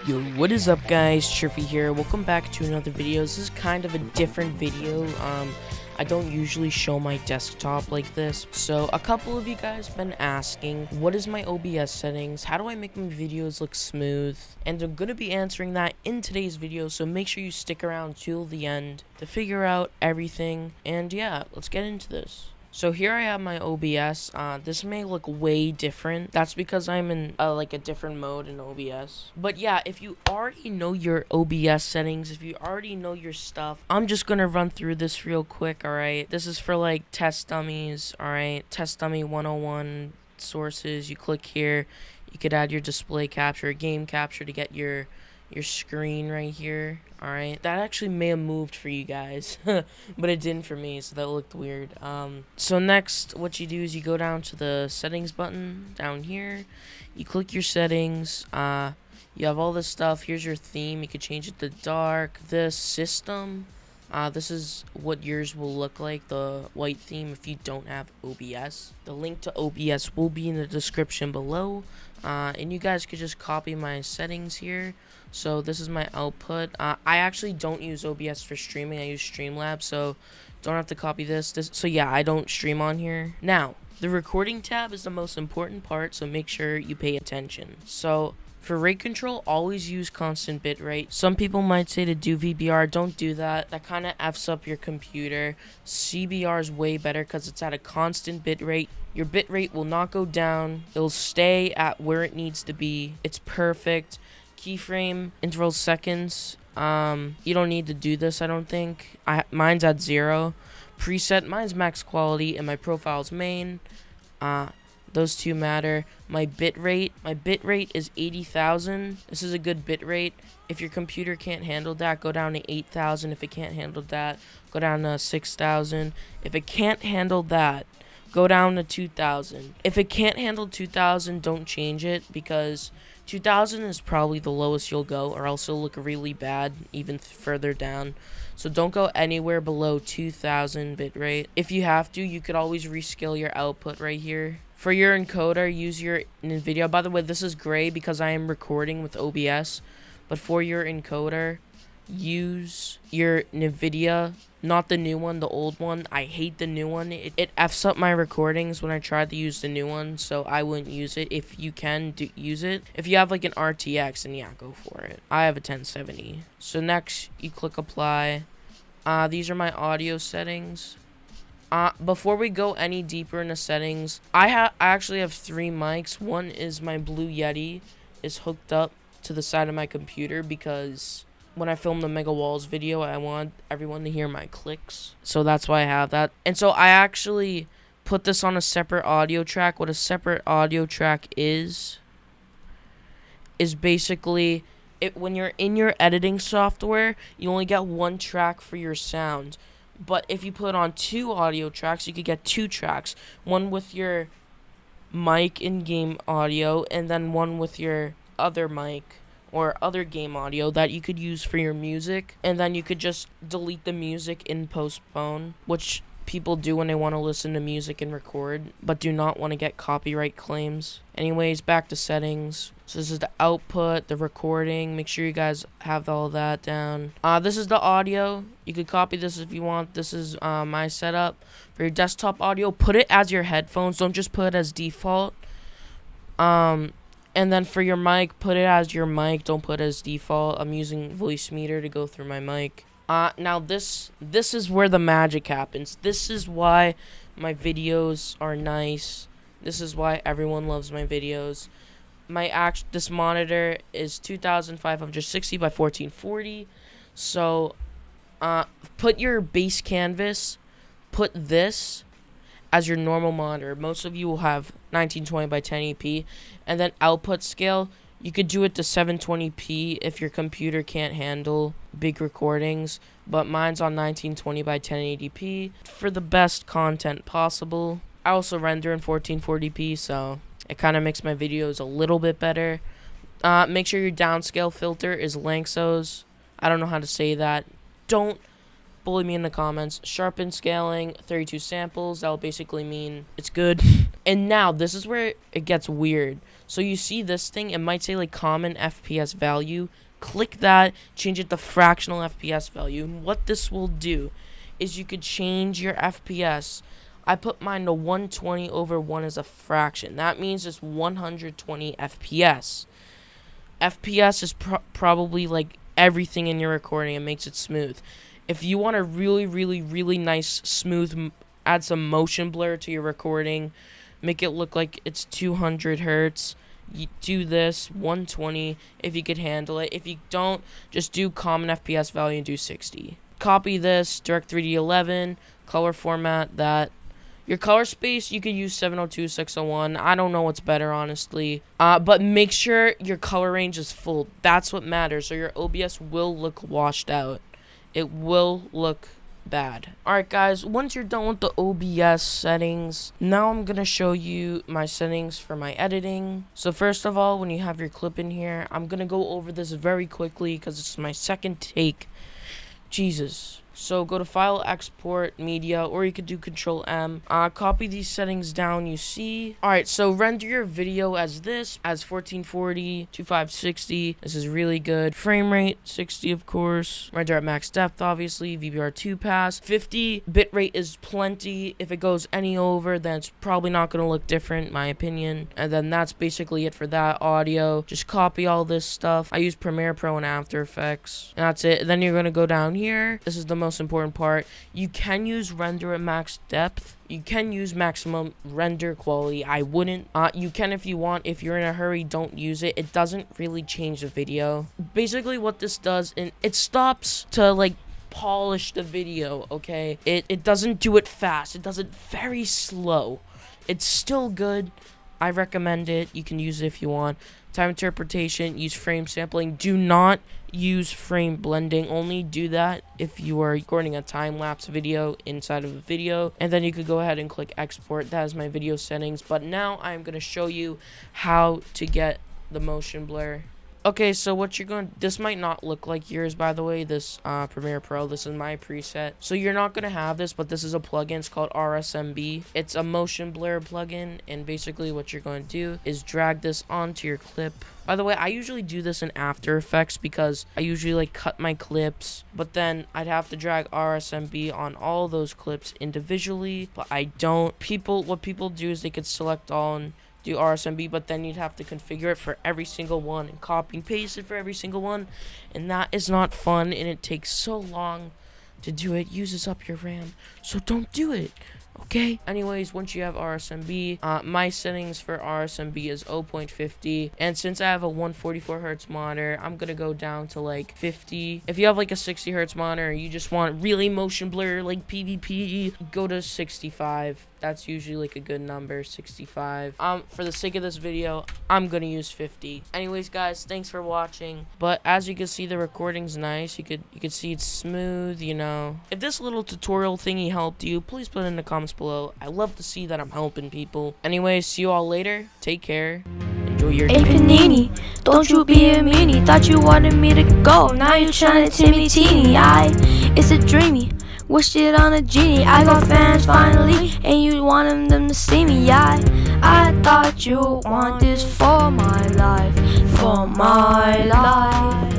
Yo, what is up guys, Triffy here. Welcome back to another video. This is kind of a different video. I don't usually show my desktop like this. So a couple of you guys been asking, what is my OBS settings? How do I make my videos look smooth? And I'm going to be answering that in today's video. So make sure you stick around till the end to figure out everything. And yeah, let's get into this. So here I have my OBS. This may look way different. That's because I'm in like a different mode in OBS. But yeah, if you already know your OBS settings, if you already know your stuff, I'm just gonna run through this real quick, alright? This is for like test dummies, alright? Test dummy 101 sources. You click here. You could add your display capture, game capture to get your screen right here. Alright, that actually may have moved for you guys, but it didn't for me, so that looked weird. So next, what you do is you go down to the settings button down here. You click your settings. You have all this stuff. Here's your theme. You could change it to dark. This system. This is what yours will look like, the white theme, if you don't have OBS. The link to OBS will be in the description below. And you guys could just copy my settings here. So this is my output. I actually don't use OBS for streaming. I use Streamlabs, so don't have to copy this. So yeah, I don't stream on here. Now, the recording tab is the most important part, so make sure you pay attention. So for rate control, always use constant bitrate. Some people might say to do VBR, don't do that. That kind of F's up your computer. CBR is way better because it's at a constant bitrate. Your bitrate will not go down. It'll stay at where it needs to be. It's perfect. Keyframe, interval seconds. You don't need to do this, I don't think. Mine's at 0. Preset, mine's max quality, and my profile's main. Those two matter. My bitrate is 80,000. This is a good bitrate. If your computer can't handle that, go down to 8,000. If it can't handle that, go down to 6,000. If it can't handle that, go down to 2,000. If it can't handle 2,000, don't change it, because 2,000 is probably the lowest you'll go, or else it'll look really bad even further down. So don't go anywhere below 2,000 bitrate. If you have to, you could always rescale your output right here. For your encoder, use your NVIDIA. By the way, this is gray because I am recording with OBS. But for your encoder, use your NVIDIA, not the new one, the old one. I hate the new one. It F's up my recordings when I tried to use the new one, so I wouldn't use it. If you can, use it. If you have like an RTX, then yeah, go for it. I have a 1070. So next, you click apply. These are my audio settings. Before we go any deeper into settings, I actually have 3 mics. One is my Blue Yeti, is hooked up to the side of my computer because when I filmed the Mega Walls video, I want everyone to hear my clicks. So that's why I have that. And so I actually put this on a separate audio track. What a separate audio track is basically when you're in your editing software, you only get 1 track for your sound. But if you put on 2 audio tracks, you could get 2 tracks. One with your mic in-game audio, and then one with your other mic or other game audio that you could use for your music. And then you could just delete the music in postpone, which people do when they want to listen to music and record, but do not want to get copyright claims. Anyways, back to settings. So this is the output, the recording. Make sure you guys have all that down. This is the audio. You could copy this if you want. This is my setup. For your desktop audio, put it as your headphones. Don't just put it as default. And then for your mic, put it as your mic. Don't put it as default. I'm using voice meter to go through my mic. Now this is where the magic happens. This is why my videos are nice. This is why everyone loves my videos. This monitor is 2560 by 1440. So put your base canvas, put this as your normal monitor. Most of you will have 1920 by 1080p, and then output scale, you could do it to 720p if your computer can't handle big recordings, but mine's on 1920 by 1080p for the best content possible. I also render in 1440p, so it kind of makes my videos a little bit better. Make sure your downscale filter is Lanxos. I don't know how to say that. Don't bully me in the comments. Sharpen scaling, 32 samples. That'll basically mean it's good. And now, this is where it gets weird. So you see this thing, it might say like common FPS value. Click that, change it to fractional FPS value. And what this will do is you could change your FPS. I put mine to 120 over 1 as a fraction. That means it's 120 FPS. FPS is probably like everything in your recording. It makes it smooth. If you want a really nice smooth, add some motion blur to your recording, make it look like it's 200 hertz. You do this 120 if you could handle it. If you don't, just do common FPS value and do 60. Copy this, Direct3D 11, color format that. Your color space, you could use 702, 601. I don't know what's better, honestly. But make sure your color range is full. That's what matters. So your OBS will look washed out. It will look bad. Alright, guys. Once you're done with the OBS settings, now I'm going to show you my settings for my editing. So first of all, when you have your clip in here, I'm going to go over this very quickly because it's my second take. Jesus. So go to File, Export, Media, or you could do Control M. Copy these settings down you see. Alright, so render your video as this, as 1440, 2560. This is really good. Frame rate, 60 of course. Render at max depth, obviously. VBR2 pass. 50 bitrate is plenty. If it goes any over, then it's probably not going to look different, in my opinion. And then that's basically it for that audio. Just copy all this stuff. I use Premiere Pro and After Effects. And that's it. And then you're going to go down here. This is the most important part. You can use render at max depth. You can use maximum render quality. I wouldn't. You can if you want. If you're in a hurry, don't use it. It doesn't really change the video. Basically what this does, and it stops to like polish the video, okay? It doesn't do it fast. It does it very slow. It's still good. I recommend it. You can use it if you want. Time interpretation, use frame sampling. Do not use frame blending. Only do that if you are recording a time-lapse video inside of a video. And then you could go ahead and click export. That is my video settings. But now I'm going to show you how to get the motion blur. Okay, so what you're going to, this might not look like yours, by the way, this Premiere Pro. This is my preset. So you're not going to have this, but this is a plugin. It's called RSMB. It's a motion blur plugin, and basically what you're going to do is drag this onto your clip. By the way, I usually do this in After Effects because I usually like cut my clips, but then I'd have to drag RSMB on all those clips individually, but I don't. What people do is they could select all and do RSMB, but then you'd have to configure it for every single one and copy and paste it for every single one, and that is not fun, and it takes so long to do it. Uses up your RAM, so don't do it. Okay, anyways, once you have RSMB, my settings for RSMB is 0.50, and since I have a 144 hertz monitor, I'm gonna go down to like 50. If you have like a 60 hertz monitor, you just want really motion blur like PvP, go to 65. That's usually like a good number, 65. For the sake of this video, I'm gonna use 50. Anyways, guys, thanks for watching. But as you can see, the recording's nice. You could see it's smooth, you know. If this little tutorial thingy helped you, please put it in the comments below. I love to see that I'm helping people. Anyways, see you all later. Take care. Enjoy your Hey Panini, don't you be a meanie. Thought you wanted me to go, now you're trying to Timmy Teeny. It's a dreamy, wished it on a genie. I got fans finally, and you want them to see me. I thought you want this for my life, for my life.